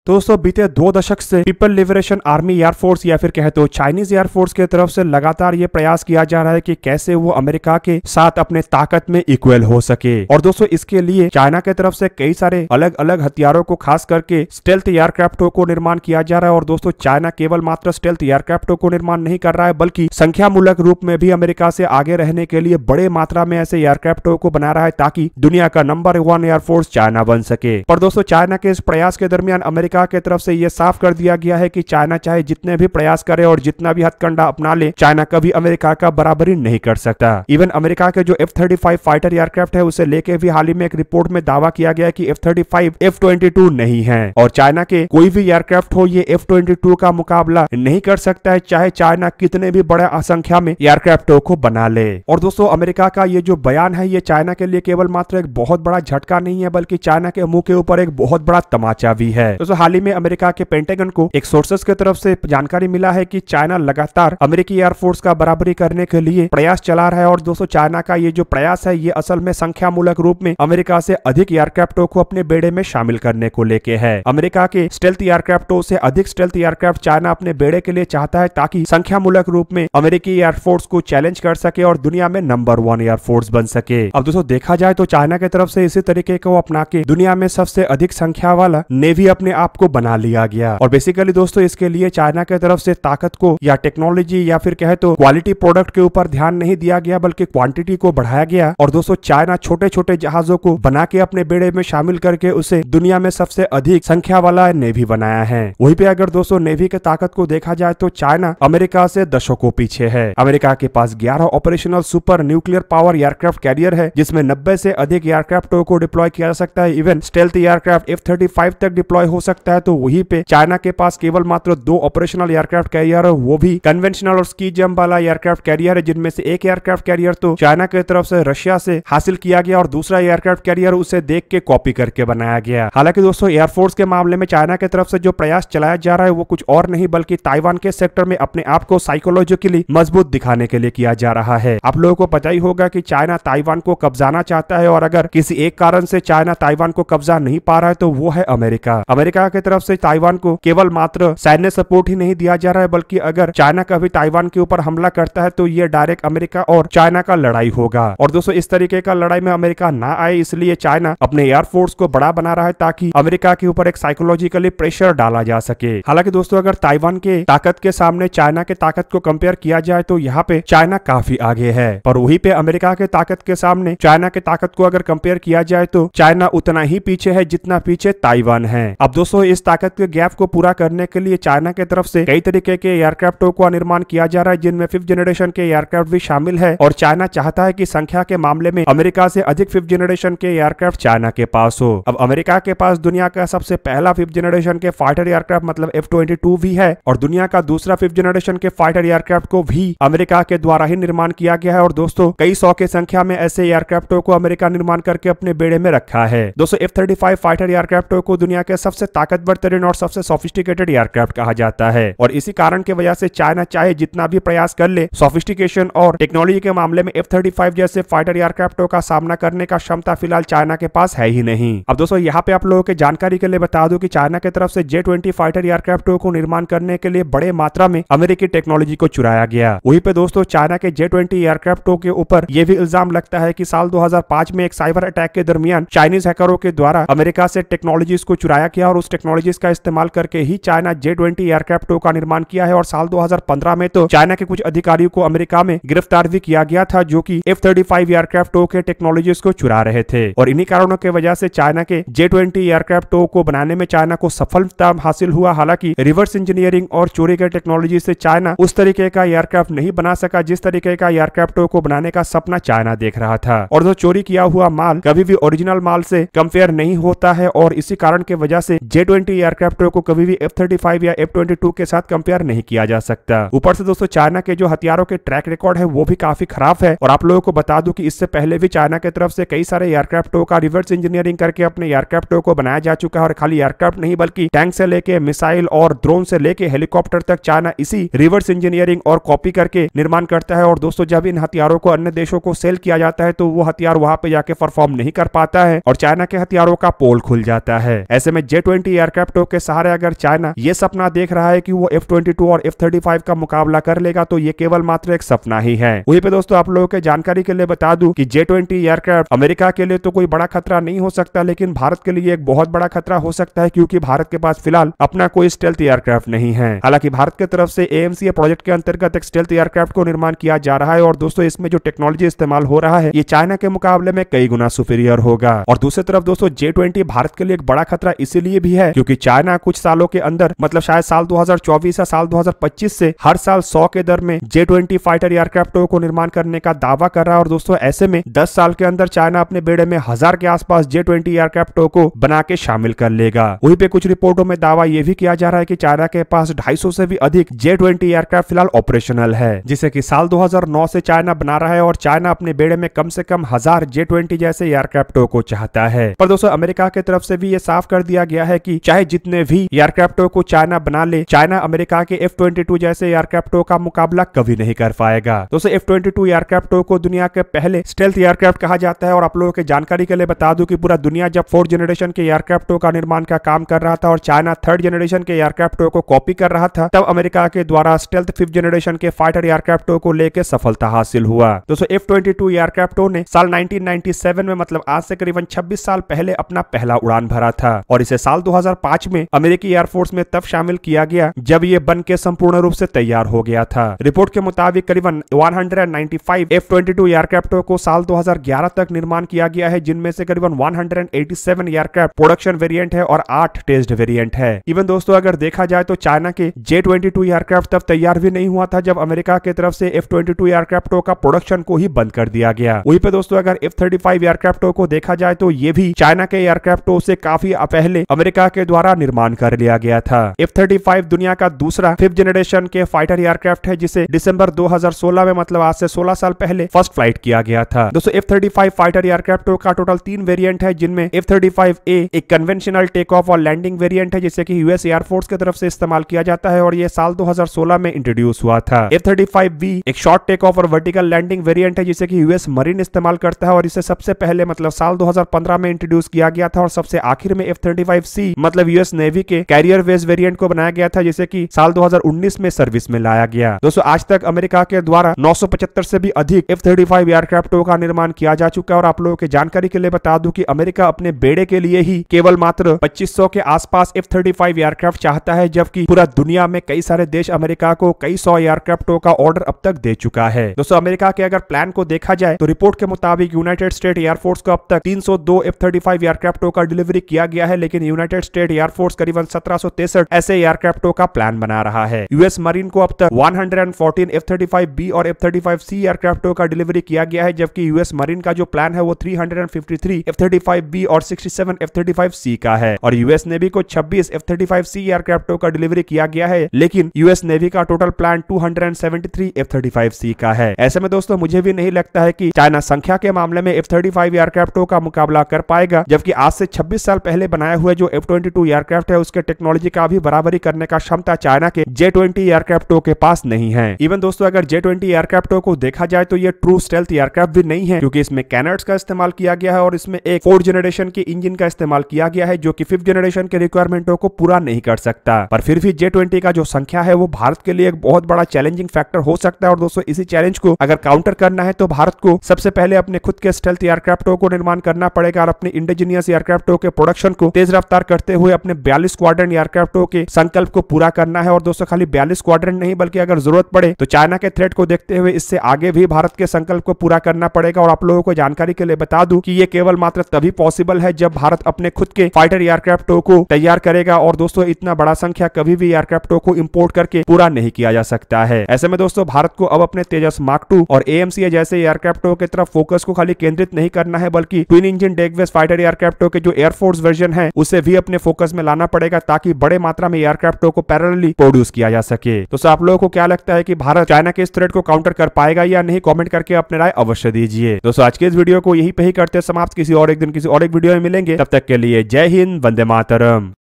तो दोस्तों बीते 2 दशक से पीपल लिबरेशन आर्मी एयरफोर्स या फिर कहे तो चाइनीज एयरफोर्स की तरफ से लगातार ये प्रयास किया जा रहा है कि कैसे वो अमेरिका के साथ अपने ताकत में इक्वल हो सके। और दोस्तों इसके लिए चाइना की तरफ से कई सारे अलग अलग हथियारों को खास करके स्टेल्थ एयरक्राफ्टों को निर्माण किया जा रहा है। और दोस्तों चाइना केवल मात्र स्टेल्थ एयरक्राफ्टों को निर्माण नहीं कर रहा है बल्कि संख्यामूलक रूप में भी अमेरिका से आगे रहने के लिए बड़े मात्रा में ऐसे एयरक्राफ्टों को बना रहा है ताकि दुनिया का नंबर 1 एयरफोर्स चाइना बन सके। पर दोस्तों चाइना के इस प्रयास के दरमियान अमेरिका की तरफ से यह साफ कर दिया गया है कि चाइना चाहे जितने भी प्रयास करे और जितना भी हथकंडा अपना ले, चाइना कभी अमेरिका का बराबरी नहीं कर सकता। इवन अमेरिका के जो F-35 फाइटर एयरक्राफ्ट है उसे लेके भी हाल ही में एक रिपोर्ट में दावा किया गया कि F-35 F-22 नहीं है और चाइना के कोई भी एयरक्राफ्ट हो ये F-22 का मुकाबला नहीं कर सकता है, चाहे चाइना कितने भी बड़े संख्या में एयरक्राफ्टों को बना ले। और दोस्तों अमेरिका का ये जो बयान है ये चाइना के लिए केवल मात्र एक बहुत बड़ा झटका नहीं है बल्कि चाइना के मुंह के ऊपर एक बहुत बड़ा तमाचा भी है। दोस्तों हाल ही में अमेरिका के पेंटागन को एक सोर्सेस की तरफ से जानकारी मिला है कि चाइना लगातार अमेरिकी एयरफोर्स का बराबरी करने के लिए प्रयास चला रहा है। और दोस्तों चाइना का ये जो प्रयास है ये असल में संख्या मूलक रूप में अमेरिका से अधिक एयरक्राफ्टों को अपने बेड़े में शामिल करने को लेके है। अमेरिका के स्टेल्थ एयरक्राफ्टों से अधिक स्टेल्थ एयरक्राफ्ट चाइना अपने बेड़े के लिए चाहता है ताकि संख्या मूलक रूप में अमेरिकी एयरफोर्स को चैलेंज कर सके और दुनिया में नंबर 1 एयरफोर्स बन सके। अब दोस्तों देखा जाए तो चाइना की तरफ से इसी तरीके को अपना के दुनिया में सबसे अधिक संख्या वाला नेवी अपने आप को बना लिया गया। और बेसिकली दोस्तों इसके लिए चाइना की तरफ से ताकत को या टेक्नोलॉजी या फिर कहे तो क्वालिटी प्रोडक्ट के ऊपर ध्यान नहीं दिया गया बल्कि क्वांटिटी को बढ़ाया गया। और दोस्तों चाइना छोटे छोटे जहाजों को बना के अपने बेड़े में शामिल करके उसे दुनिया में सबसे अधिक संख्या वाला नेवी बनाया है। वहीं पे अगर दोस्तों नेवी की ताकत को देखा जाए तो चाइना अमेरिका से दशकों पीछे है। अमेरिका के पास 11 operational super nuclear power aircraft carrier है जिसमें 90 से अधिक एयरक्राफ्टों को डिप्लॉय किया जा सकता है। इवन स्टेल्थ एयरक्राफ्ट F-35 तक डिप्लॉय हो सकता है। तो वहीं पे चाइना के पास केवल मात्र 2 ऑपरेशनल एयरक्राफ्ट कैरियर है, वो भी कन्वेंशनल और स्की जंप वाला एयरक्राफ्ट कैरियर है जिनमें से एक एयरक्राफ्ट कैरियर तो चाइना की तरफ से रशिया से हासिल किया गया और दूसरा एयरक्राफ्ट कैरियर उसे देख के कॉपी करके बनाया गया। हालांकि दोस्तों एयरफोर्स के मामले में चाइना की तरफ से जो प्रयास चलाया जा रहा है वो कुछ और नहीं बल्कि ताइवान के सेक्टर में अपने आप को साइकोलॉजिकली मजबूत दिखाने के लिए किया जा रहा है। आप लोगों को पता ही होगा कि चाइना ताइवान को कब्जाना चाहता है और अगर किसी एक कारण से चाइना ताइवान को कब्जा नहीं पा रहा है तो वो है अमेरिका। अमेरिका की तरफ से ताइवान को केवल मात्र सैन्य सपोर्ट ही नहीं दिया जा रहा है बल्कि अगर चाइना कभी ताइवान के ऊपर हमला करता है तो ये डायरेक्ट अमेरिका और चाइना का लड़ाई होगा। और दोस्तों इस तरीके का लड़ाई में अमेरिका ना आए इसलिए चाइना अपने एयरफोर्स को बड़ा बना रहा है ताकि अमेरिका के ऊपर एक साइकोलॉजिकली प्रेशर डाला जा सके। हालांकि दोस्तों अगर ताइवान के ताकत के सामने चाइना के ताकत को कंपेयर किया जाए तो यहाँ पे चाइना काफी आगे है, पर वहीं पे अमेरिका के ताकत के सामने चाइना के ताकत को अगर कंपेयर किया जाए तो चाइना उतना ही पीछे है जितना पीछे ताइवान है। अब दोस्तों इस ताकत के गैप को पूरा करने के लिए चाइना की तरफ से कई तरीके के एयरक्राफ्टों का निर्माण किया जा रहा है जिनमें 5th जनरेशन के एयरक्राफ्ट भी शामिल है। और चाइना चाहता है कि संख्या के मामले में अमेरिका से अधिक 5th जनरेशन के एयरक्राफ्ट चाइना के पास हो। अब अमेरिका के पास दुनिया का सबसे पहला 5th जनरेशन के फाइटर एयरक्राफ्ट मतलब F-22 भी है और दुनिया का दूसरा 5th जनरेशन के फाइटर एयरक्राफ्ट को भी अमेरिका के द्वारा ही निर्माण किया गया है। और दोस्तों कई सौ के संख्या में ऐसे एयरक्राफ्टों को अमेरिका निर्माण करके अपने बेड़े में रखा है। दोस्तों F-35 फाइटर एयरक्राफ्टों को दुनिया के सबसे ताकतवर तरीन और सबसे सोफिस्टिकेटेड एयरक्राफ्ट कहा जाता है। और इसी कारण की वजह से चाइना चाहे जितना भी प्रयास कर ले सोफिस्टिकेशन और टेक्नोलॉजी के मामले में F-35 जैसे फाइटर एयरक्राफ्टों का सामना करने का क्षमता फिलहाल चाइना के पास है ही नहीं। अब दोस्तों यहाँ पे आप लोगों के जानकारी के लिए बता दूं कि चाइना की तरफ से J-20 फाइटर एयरक्राफ्टों को निर्माण करने के लिए बड़े मात्रा में अमेरिकी टेक्नोलॉजी को चुराया गया। वहीं पे दोस्तों चाइना के J-20 एयरक्राफ्टों के ऊपर यह भी इल्जाम लगता है कि साल 2005 में एक साइबर अटैक के दरमियान चाइनीज हैकरों के द्वारा अमेरिका से टेक्नोलॉजीज को चुराया गया और उस टेक्नोलॉजीज का इस्तेमाल करके ही चाइना J-20 एयरक्राफ्टों का निर्माण किया है। और साल 2015 में तो चाइना के कुछ अधिकारियों को अमेरिका में गिरफ्तार भी किया गया था जो कि F-35 एयरक्राफ्टों के टेक्नोलॉजीज को चुरा रहे थे। और इन्हीं कारणों की वजह से चाइना के J-20 एयरक्राफ्टों को बनाने में चाइना को सफलता हासिल हुआ। हालांकि रिवर्स इंजीनियरिंग और चोरी के टेक्नोलॉजी से चाइना उस तरीके का एयरक्राफ्ट नहीं बना सका जिस तरीके का एयरक्राफ्टों को बनाने का सपना चाइना देख रहा था। और जो चोरी किया हुआ माल कभी भी ओरिजिनल माल से कंपेयर नहीं होता है और इसी कारण की वजह से J-20 एयरक्राफ्टों को कभी भी F-35 या F-22 के साथ कंपेयर नहीं किया जा सकता। ऊपर से दोस्तों चाइना के जो हथियारों के ट्रैक रिकॉर्ड है वो भी काफी खराब है। और आप लोगों को बता दूं कि इससे पहले भी चाइना की तरफ से कई सारे एयरक्राफ्टों का रिवर्स इंजीनियरिंग करके अपने एयरक्राफ्टों को बनाया जा चुका है। और खाली एयरक्राफ्ट नहीं बल्कि टैंक से लेके मिसाइल और ड्रोन से लेके हेलीकॉप्टर तक चाइना इसी रिवर्स इंजीनियरिंग और कॉपी करके निर्माण करता है। और दोस्तों जब इन हथियारों को अन्य देशों को सेल किया जाता है तो वो हथियार वहां पे जाके परफॉर्म नहीं कर पाता है और चाइना के हथियारों का पोल खुल जाता है। ऐसे में J-20 एयरक्राफ्टों के सहारे अगर चाइना ये सपना देख रहा है कि वो F-22 और F-35 का मुकाबला कर लेगा तो ये केवल मात्र एक सपना ही है। वहीं पे दोस्तों आप लोगों के जानकारी के लिए बता दूं कि J-20 एयरक्राफ्ट अमेरिका के लिए तो कोई बड़ा खतरा नहीं हो सकता, लेकिन भारत के लिए एक बहुत बड़ा खतरा हो सकता है, क्योंकि भारत के पास फिलहाल अपना कोई स्टेल्थ एयरक्राफ्ट नहीं है। हालांकि भारत की तरफ से AMCA प्रोजेक्ट के अंतर्गत एक स्टेल्थ एयरक्राफ्ट को निर्माण किया जा रहा है और दोस्तों इसमें जो टेक्नोलॉजी इस्तेमाल हो रहा है ये चाइना के मुकाबले में कई गुना सुपीरियर होगा। और दूसरी तरफ दोस्तों J-20 भारत के लिए एक बड़ा खतरा इसीलिए भी है क्योंकि चाइना कुछ सालों के अंदर मतलब शायद साल 2024 या साल 2025 से हर साल 100 के दर में J-20 फाइटर एयरक्राफ्टों को निर्माण करने का दावा कर रहा है। और दोस्तों ऐसे में 10 साल के अंदर चाइना अपने बेड़े में 1000 के आसपास J-20 एयरक्राफ्टों को बना के शामिल कर लेगा। वहीं पे कुछ रिपोर्टों में दावा यह भी किया जा रहा है कि चाइना के पास 250 से भी अधिक J-20 एयरक्राफ्ट फिलहाल ऑपरेशनल है, जिसे कि साल 2009 से चाइना बना रहा है और चाइना अपने बेड़े में कम से कम 1000 J-20 जैसे एयरक्राफ्टों को चाहता है। पर दोस्तों अमेरिका की तरफ से भी ये साफ कर दिया गया है कि चाहे जितने भी एयरक्राफ्टों को चाइना बना ले, चाइना अमेरिका के F-22 जैसे एयरक्राफ्टों का मुकाबला कभी नहीं कर पाएगा। दोस्तों F-22 एयरक्राफ्टों को दुनिया के पहले स्टेल्थ एयरक्राफ्ट कहा जाता है और आप लोगों के जानकारी के लिए बता दूं कि पूरा दुनिया जब 4th जनरेशन के एयरक्राफ्टों का निर्माण का काम कर रहा था और चाइना 3rd जनरेशन के एयरक्राफ्टों को कॉपी कर रहा था, तब अमेरिका के द्वारा स्टेल्थ 5th जनरेशन के फाइटर एयरक्राफ्टों को लेकर सफलता हासिल हुआ। दोस्तों F-22 एयरक्राफ्टों ने साल 1997 में मतलब आज से करीबन 26 साल पहले अपना पहला उड़ान भरा था और इसे साल 2005 में अमेरिकी एयरफोर्स में तब शामिल किया गया जब ये बन के संपूर्ण रूप से तैयार हो गया था। रिपोर्ट के मुताबिक करीबन 195 F-22 एयरक्राफ्टों को साल 2011 तक निर्माण किया गया है, जिनमें से करीबन 187 एयरक्राफ्ट प्रोडक्शन वेरिएंट है और 8 टेस्ट वेरिएंट है। इवन दोस्तों अगर देखा जाए तो चाइना के J-22 एयरक्राफ्ट तब तैयार भी नहीं हुआ था जब अमेरिका की तरफ से F-22 एयरक्राफ्टों का प्रोडक्शन को ही बंद कर दिया गया। वहीं पे दोस्तों अगर F-35 एयरक्राफ्टों को देखा जाए तो ये भी चाइना के एयरक्राफ्टों से काफी पहले अमेरिका के द्वारा निर्माण कर लिया गया था। F-35 दुनिया का दूसरा 5th जनरेशन के फाइटर एयरक्राफ्ट है जिसे दिसंबर 2016 में मतलब आज से 16 साल पहले फर्स्ट फ्लाइट किया गया था। दोस्तों F-35 फाइटर एयरक्राफ्टों का टोटल 3 वेरिएंट है, जिनमें F-35A एक कन्वेंशनल टेक ऑफ और लैंडिंग वेरिएंट है जिसे कि यूएस एयरफोर्स की तरफ से इस्तेमाल किया जाता है और ये साल 2016 में इंट्रोड्यूस हुआ था। F-35B एक शॉर्ट टेक ऑफ और वर्टिकल लैंडिंग वेरिएंट है जिसे कि यूएस मरीन इस्तेमाल करता है और इसे सबसे पहले मतलब साल 2015 में इंट्रोड्यूस किया गया था और सबसे आखिर में F-35C मतलब यूएस नेवी के कैरियर बेस वेरिएंट को बनाया गया था जिसे कि साल 2019 में सर्विस में लाया गया। दोस्तों आज तक अमेरिका के द्वारा 975 से भी अधिक F-35 एयरक्राफ्टों का निर्माण किया जा चुका है और आप लोगों के जानकारी के लिए बता दूं कि अमेरिका अपने बेड़े के लिए ही केवल मात्र 2500 के आसपास F-35 एयरक्राफ्ट चाहता है, जबकि पूरा दुनिया में कई सारे देश अमेरिका को कई सौ एयरक्राफ्टों का ऑर्डर अब तक दे चुका है। दोस्तों अमेरिका के अगर प्लान को देखा जाए तो रिपोर्ट के मुताबिक यूनाइटेड स्टेट एयरफोर्स को अब तक 302 F-35 एयरक्राफ्टों का डिलीवरी किया गया है, लेकिन यूनाइटेड स्टेट एयरफोर्स करीबन 1763 ऐसे एयरक्राफ्टों का प्लान बना रहा है। यूएस मरीन को अब तक 114 F-35B और F-35C एयरक्राफ्टों का डिलीवरी किया गया है, जबकि यूएस मरीन का जो प्लान है वो 353 F-35B और 67 F-35C का है और यूएस नेवी को 26 F-35C एयरक्राफ्टों का डिलीवरी किया गया है, लेकिन यूएस नेवी का टोटल प्लान 273 F-35C का है। ऐसे में दोस्तों मुझे भी नहीं लगता है कि चाइना संख्या के मामले में F-35 एयरक्राफ्टों का मुकाबला कर पाएगा, जबकि आज से 26 साल पहले बनाए हुए जो F-22 एयरक्राफ्ट है उसके टेक्नोलॉजी का भी बराबरी करने का क्षमता चाइना के J-20 एयरक्राफ्टों के पास नहीं है। इवन दोस्तों अगर J-20 एयरक्राफ्टों को देखा जाए तो ये ट्रू स्टेल्थ एयरक्राफ्ट भी नहीं है, क्योंकि इसमें कैनर्ड्स का इस्तेमाल किया गया है और इसमें एक 4th जनरेशन के इंजन का इस्तेमाल किया गया है जो कि 5th जनरेशन के रिक्वायरमेंटों को पूरा नहीं कर सकता। पर फिर भी J-20 का जो संख्या है वो भारत के लिए एक बहुत बड़ा चैलेंजिंग फैक्टर हो सकता है और दोस्तों इसी चैलेंज को अगर काउंटर करना है तो भारत को सबसे पहले अपने खुद के स्टेल्थ एयरक्राफ्टों को निर्माण करना पड़ेगा और अपने इंडिजिनियस एयरक्राफ्टों के प्रोडक्शन को तेज रफ्तार करते हुए अपने 42 स्क्वाड्रन एयरक्राफ्टों के संकल्प को पूरा करना है। और दोस्तों खाली 42 स्क्वाड्रन नहीं बल्कि अगर जरूरत पड़े तो चाइना के थ्रेट को देखते हुए इससे आगे भी भारत के संकल्प को पूरा करना पड़ेगा। और आप लोगों को जानकारी के लिए बता दूं कि ये केवल मात्र तभी पॉसिबल है जब भारत अपने खुद के फाइटर एयरक्राफ्टों को तैयार करेगा और दोस्तों इतना बड़ा संख्या कभी भी एयरक्राफ्टों को इंपोर्ट करके पूरा नहीं किया जा सकता है। ऐसे में दोस्तों भारत को अब अपने तेजस मार्क 2 और AMCA जैसे एयरक्राफ्टों की तरफ फोकस को खाली केंद्रित नहीं करना है बल्कि ट्विन इंजन डेकबेस फाइटर एयरक्राफ्टों के जो एयरफोर्स वर्जन है उसे भी अपने फोकस में लाना पड़ेगा ताकि बड़े मात्रा में एयरक्राफ्टों को पैरेलली प्रोड्यूस किया जा सके। तो आप लोगों को क्या लगता है कि भारत चाइना के इस थ्रेट को काउंटर कर पाएगा या नहीं? कमेंट करके अपने राय अवश्य दीजिए। दोस्तों आज के इस वीडियो को यहीं पे ही करते समाप्त, किसी और एक दिन किसी और एक वीडियो में मिलेंगे, तब तक के लिए जय हिंद, वंदे मातरम।